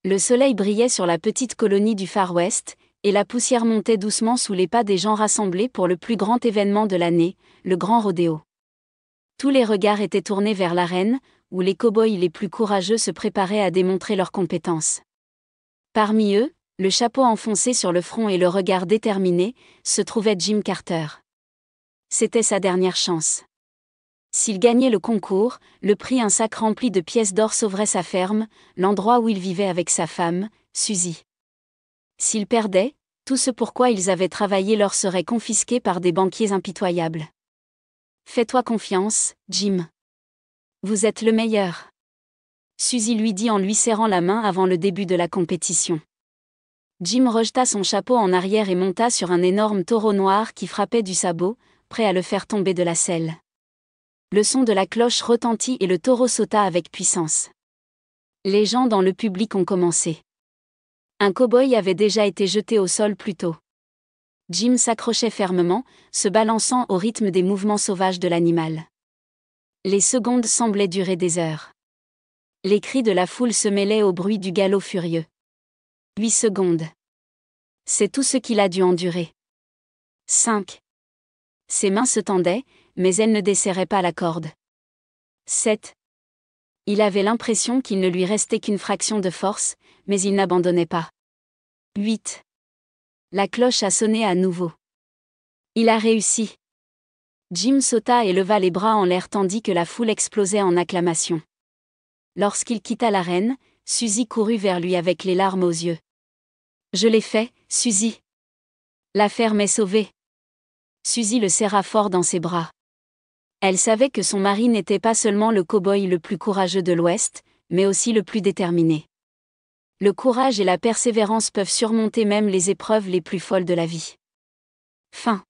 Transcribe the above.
Le soleil brillait sur la petite colonie du Far West, et la poussière montait doucement sous les pas des gens rassemblés pour le plus grand événement de l'année, le Grand Rodéo. Tous les regards étaient tournés vers l'arène, où les cow-boys les plus courageux se préparaient à démontrer leurs compétences. Parmi eux, le chapeau enfoncé sur le front et le regard déterminé, se trouvait Jim Carter. C'était sa dernière chance. S'il gagnait le concours, le prix, un sac rempli de pièces d'or, sauverait sa ferme, l'endroit où il vivait avec sa femme, Suzy. S'il perdait, tout ce pourquoi ils avaient travaillé leur serait confisqué par des banquiers impitoyables. Fais-toi confiance, Jim. Vous êtes le meilleur. Suzy lui dit en lui serrant la main avant le début de la compétition. Jim rejeta son chapeau en arrière et monta sur un énorme taureau noir qui frappait du sabot, prêt à le faire tomber de la selle. Le son de la cloche retentit et le taureau sauta avec puissance. Les gens dans le public ont commencé. Un cow-boy avait déjà été jeté au sol plus tôt. Jim s'accrochait fermement, se balançant au rythme des mouvements sauvages de l'animal. Les secondes semblaient durer des heures. Les cris de la foule se mêlaient au bruit du galop furieux. 8 secondes. C'est tout ce qu'il a dû endurer. 5. Ses mains se tendaient, mais elles ne desserraient pas la corde. 7. Il avait l'impression qu'il ne lui restait qu'une fraction de force, mais il n'abandonnait pas. 8. La cloche a sonné à nouveau. Il a réussi. Jim sauta et leva les bras en l'air tandis que la foule explosait en acclamations. Lorsqu'il quitta l'arène, Suzy courut vers lui avec les larmes aux yeux. « Je l'ai fait, Suzy. La ferme est sauvée. » Suzy le serra fort dans ses bras. Elle savait que son mari n'était pas seulement le cow-boy le plus courageux de l'Ouest, mais aussi le plus déterminé. Le courage et la persévérance peuvent surmonter même les épreuves les plus folles de la vie. Fin.